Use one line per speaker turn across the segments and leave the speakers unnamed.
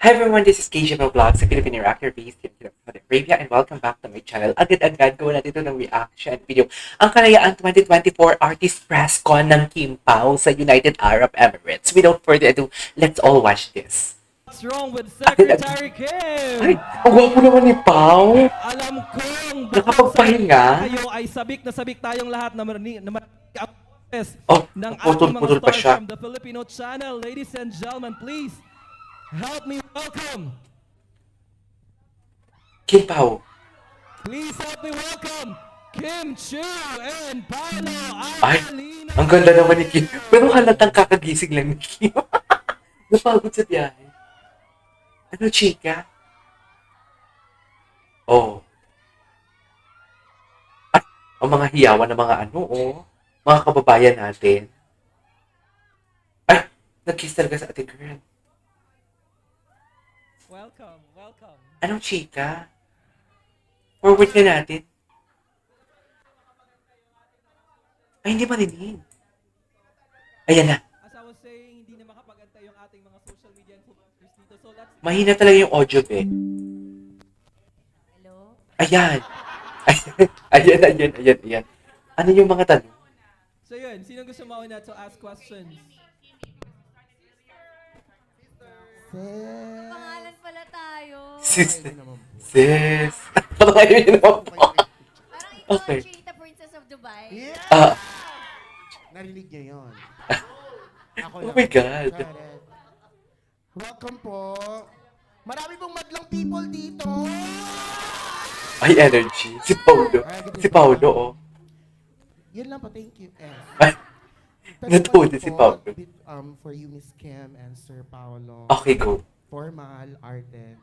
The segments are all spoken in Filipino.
Hi everyone, this is KJ Vlogs, a Filipino reactor based in Saudi Arabia, and welcome back to my channel. Agad-agad gawa natin ito ng reaction video. Ang kalayaan 2024 Artist Press Con ng Kim Pao sa United Arab Emirates. Without further ado, let's all watch this.
What's wrong with Secretary Kim?
Ay, ang gwapo naman ni Pao.
Alam kong
Nakapagpahinga.
tayo ay sabik tayong lahat na
Oh,
ng ating mga
putol-putol pa
stars
siya.
from the Filipino channel. Ladies and gentlemen, please help me welcome.
Kim Pao.
Please help me welcome Kim Chiu and Paolo
Ay,
Aralina.
ang ganda naman ni Kim. Pero halatang kakagising lang ni Kim. Napagod sa biyahe. Ano, chika? Oh. Ay, ang mga hiyawan ng mga ano, oh. Mga kababayan natin. Ay, nag-kiss talaga sa ate girl.
Welcome, welcome.
Anong chika? Forward na natin. Ay, hindi marinig. Ayan na.
As I was saying, hindi na makapag-antay yung ating mga social media influencers dito. So let's
Mahina talaga yung audio, be.
Hello?
Ayan. Ayan. Ano yung mga tanong?
So yun, sino gusto mauna to ask questions?
Pangalan pala tayo.
Sis. Parang ayaw yun naman po.
Parang ikaw
Okay.
ang Cheetah Princess of Dubai.
Yeah!
Ah,
Narinig niya yun. Ako
oh
lang.
my God.
Charet. Welcome po. Marami pong madlang people dito.
Ay, energy. Si Paulo. Si Paulo, oh.
Yan lang po, thank you.
Ay, natuwa din si Paulo.
For you, Miss Kim and Sir Paolo.
Okay, go.
Formal, arte.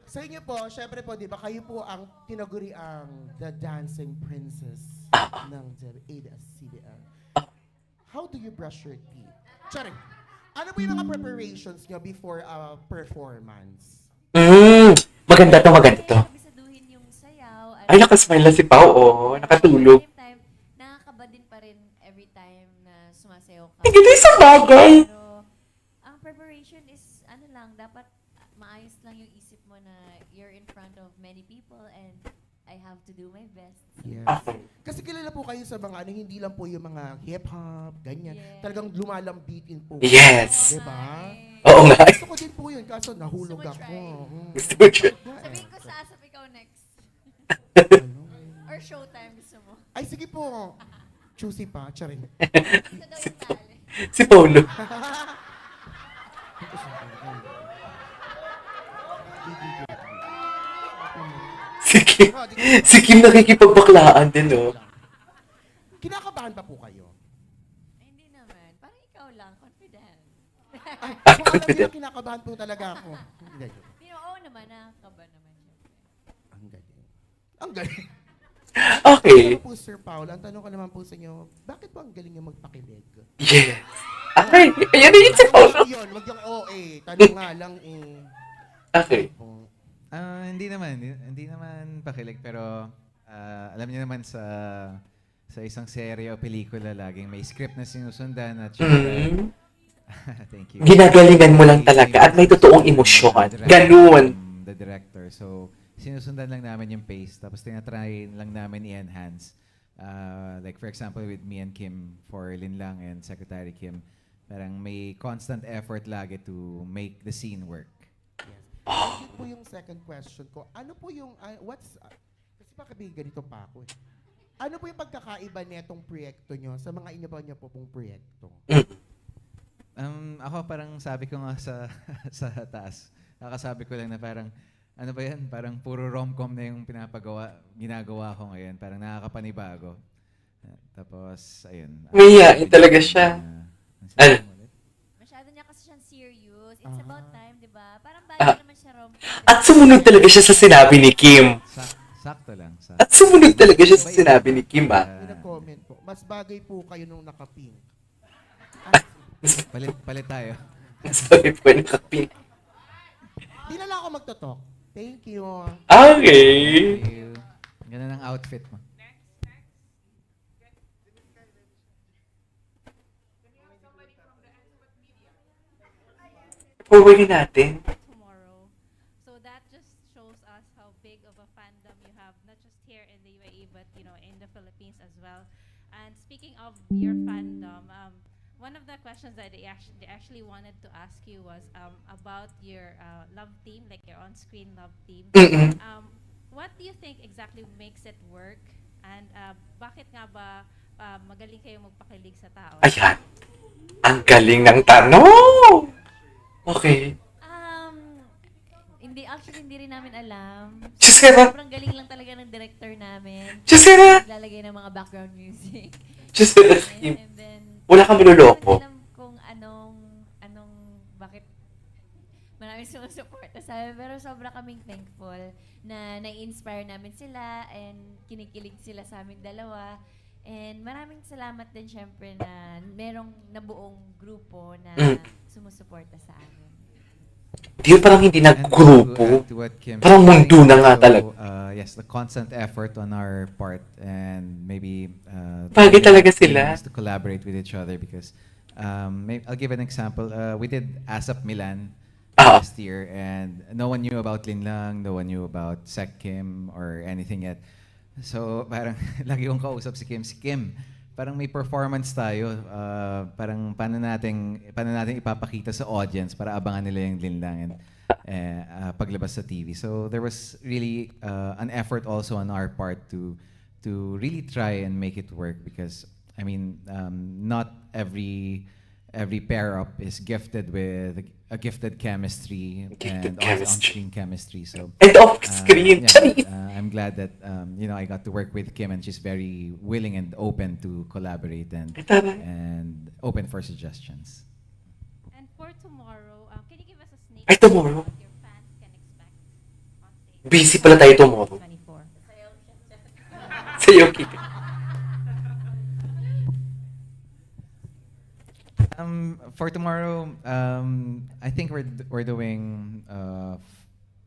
Sa inyo po, syempre po, di ba, kayo po ang tinaguri ang The Dancing Princess ng ABS-CBN. How do you brush your teeth? Charing, ano po yung mga preparations nyo before a performance?
Maganda to.
Kabisaduhin yung sayaw.
Ay, nakasmile na si Pao, oh. Nakatulog.
At the same time, nakakaba din pa rin every time na sumasayaw ka.
Ay, ganda yung sa bagay.
Pero, ang preparation is, ano lang, dapat maayos lang yung isip mo na you're in front of many people and I have to do my best.
Yes.
Okay.
Kasi kilala po kayo sa mga ano, hindi lang po yung mga hip-hop, ganyan.
Yes.
Talagang lumalambitin po.
Yes.
Diba?
Oo nga.
Gusto ko din po yun, kaso nahulog
Gusto mo
ako.
try?
Gusto mo siya?
Sabihin ko sa Asap, ikaw next. Or showtime gusto mo.
Ay, sige po. Choosy pa, charing.
Ito daw yung tali.
Si Paulo. Si Kim nakikipagbaklaan din, oh.
Kinakabahan pa po kayo?
Ay, hindi naman. Parang ikaw lang, confident.
Ay,
Ah,
kung alam
confident.
niyo, kinakabahan po talaga ako. Hindi.
Hindi, oo naman, nakakaba naman syempre.
Ang galing. Ang galing.
Okay.
Ano po, Sir Paul, ang tanong ko naman po sa inyo, bakit po ang galing niyo magpakilig?
Yes. Ay, ayan na yun si Paulo.
Yun, wag yung OA. Tanong nga lang eh.
Okay.
Oh.
Hindi naman pakilig pero alam niyo naman sa isang serye o pelikula laging may script na sinusundan at syempre,
Mm.
thank you.
Ginagalingan mo lang talaga at may totoong emosyon. Ganun.
The director. So, sinusundan lang namin yung pace tapos tinatry lang namin i-enhance. Like for example with me and Kim for Linlang and Secretary Kim, parang may constant effort lagi to make the scene work.
Yun po yung second question ko. Ano po yung, kasi baka ganito pa ako eh. Ano po yung pagkakaiba netong proyekto nyo sa mga inyo po pong proyekto?
Ako parang sabi ko nga sa sa taas. Nakasabi ko lang na parang ano ba 'yan? Parang puro rom-com na yung ginagawa ko ngayon. Parang nakakapanibago. Tapos ayun.
Mahihain talaga siya. Ano?
Masyado niya kasi siyang serious. It's about time, di ba? Parang
Ah.
bagay naman siya rom.
At sumunod talaga siya sa sinabi ni Kim.
Sakto lang.
At sumunod talaga siya sa sinabi ni Kim, ah.
May nag-comment po. Mas bagay po kayo nung naka-pink.
Palit tayo.
Sorry po, nakapin.
Di na lang ako magtotok. Thank you.
Okay.
Thank you. Ganda ng outfit mo.
Forwardin natin.
Tomorrow.
fandom you have, not just here in the UAE, but in the Philippines as well. And speaking of your fandom, one of the questions that they actually wanted to ask you was about your love team, like your on-screen love team.
Mm-mm.
What do you think exactly makes it work? And bakit nga ba magaling kayo magpakilig sa tao?
Ayan. Ang galing ng tanong! Okay.
Hindi rin namin alam.
Jusera!
Sobrang galing lang talaga ng director namin.
Jusera!
Naglalagay ng mga background music.
Jusera!
And then,
Wala kang maluloko.
hindi alam kung bakit maraming sumusuporta sa amin. Pero sobra kaming thankful na nai-inspire namin sila and kinikilig sila sa aming dalawa. And maraming salamat din syempre na merong nabuong grupo na sumusuporta sa amin.
Di parang hindi
And
naggrupo.
to what Kim
Parang
said,
mundo na nga
so,
talaga.
Yes, the constant effort on our part and maybe
Bagay
the
talaga
team
sila.
is to collaborate with each other because I'll give an example. We did ASAP Milan last year and no one knew about Linlang, no one knew about Sec Kim or anything yet. So parang lagi kong kausap si Kim, parang may performance tayo, parang paano natin ipapakita sa audience para abangan nila yung Linlang and paglabas sa TV. So there was really an effort also on our part to really try and make it work because I mean not every pair up is gifted with a gifted chemistry
Gifted
and
chemistry.
also on-screen chemistry. So
And off-screen. Charis!
I'm glad that I got to work with Kim and she's very willing and open to collaborate and
Tama.
open for suggestions.
And for tomorrow, can you give us a sneak
Ay, tomorrow?
of what your fans can expect on stage?
Busy pala tayo tomorrow.
24.
Sa'yo, Kitty.
For tomorrow, I think we're doing.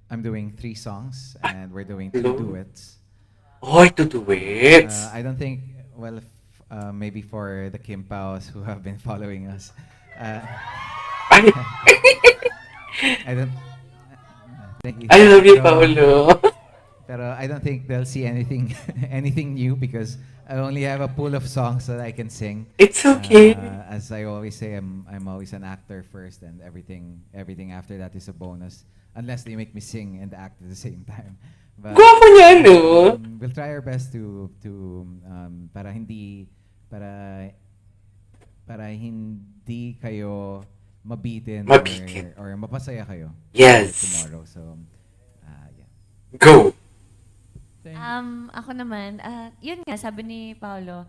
I'm doing 3 songs and we're doing 2
Hello?
duets.
Hoy, to duets.
I don't think. Well, maybe for the Kim Paos who have been following us,
Ay,
I don't. Thank you.
I love you,
Pero-
Paolo.
Pero I don't think they'll see anything anything new because I only have a pool of songs that I can sing.
It's okay.
As I always say, I'm always an actor first, and everything after that is a bonus, unless they make me sing and act at the same time. But
Gwapo niya, no?
we'll try our best to para hindi kayo mabitin,
Mabitin.
or mapasaya kayo
Yes.
tomorrow. So yeah.
Go.
Ako naman, yun nga, sabi ni Paolo,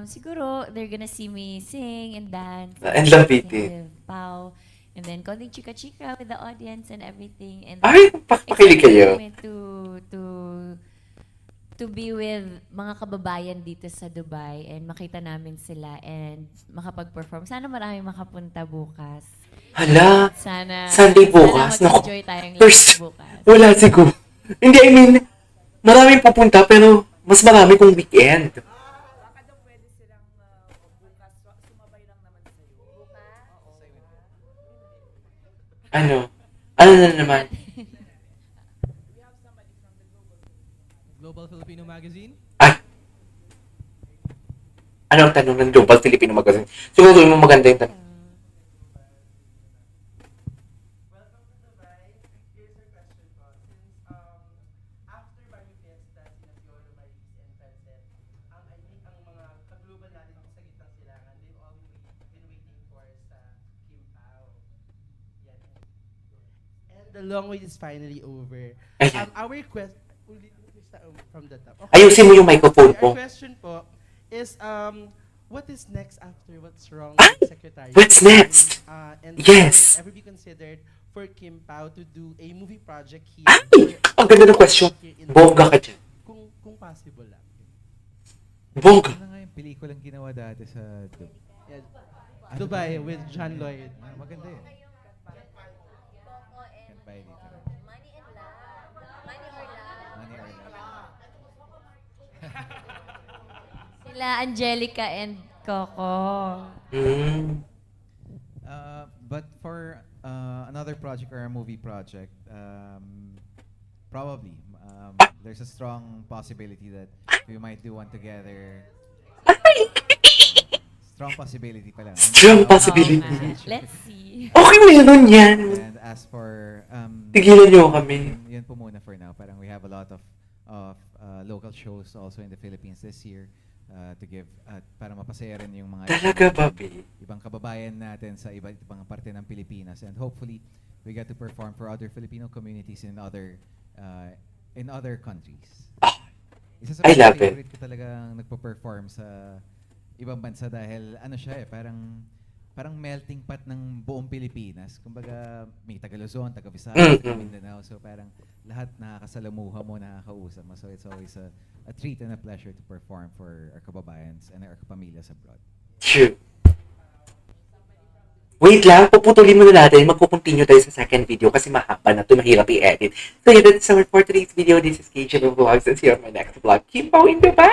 siguro they're gonna see me sing and dance.
And lapitin.
With Pao. And then, konting chika-chika with the audience and everything. And
Ay, pakilig kayo.
excited kami to be with mga kababayan dito sa Dubai and makita namin sila and makapag-perform. Sana maraming makapunta bukas.
Hala,
Sana
Sunday bukas.
Sana
Naku,
mag-enjoy tayong
first,
lahat bukas.
wala siguro. Hindi, I mean, maraming pupunta pero mas marami kung weekend. Ano? Ano na naman?
Global Filipino Magazine.
Ay! Ano ang tanong ng Global Filipino Magazine? Siguro yung maganda yung tanong.
After Barbie Fiesta, sina Fiona Maris and Francet, I think ang mga ka-global natin sa gitnang silangan, they've all been waiting for sa Kim Pao. Yan. And the long wait is finally over.
Ayan.
Our question, from the top.
Ayusin mo yung microphone
Our
mo.
question po is, what is next after what's wrong
Ah!
with Secretary?
What's next?
And
Yes.
will ever be considered for Kim Pao to do a movie project here?
Ay! Ang ganda ng question.
Here in
Bongga ka dyan.
Kung possible lang.
Bongga.
Ano nga yung pelikulang ginawa dati sa
Yeah. Dubai with John Lloyd.
maganda yun. Can't buy dito. Money or Love.
Sila Angelica and Coco.
Mm.
But for another project or a movie project, probably there's a strong possibility that we might do one together. Strong possibility pala.
Strong
Oo
possibility.
nga. Let's see.
Okay, meron yan.
And as for
Tigilan niyo kami.
yun po muna for now. Parang we have a lot of local shows also in the Philippines this year to give para mapasaya rin yung mga
Talaga ba, babe?
ibang kababayan natin sa iba't ibang parte ng Pilipinas, and hopefully we get to perform for other Filipino communities in other countries. Isa sa
I
mga
love it.
favorite ko talagang nagpo-perform sa ibang bansa dahil ano siya parang melting pot ng buong Pilipinas. Kumbaga may taga Luzon, taga Visayas, taga Mindanao. So parang lahat nakakasalamuha mo, nakakausap mo. So it's always a treat and a pleasure to perform for our kababayans and our kapamilyas abroad.
True. Wait lang, puputulin muna natin. Magkukontinue tayo sa second video kasi mahaba na ito, mahirap i-edit. So yun, that's all for today's video. This is KJ Vlogs and see you on my next vlog. Keep in Dubai!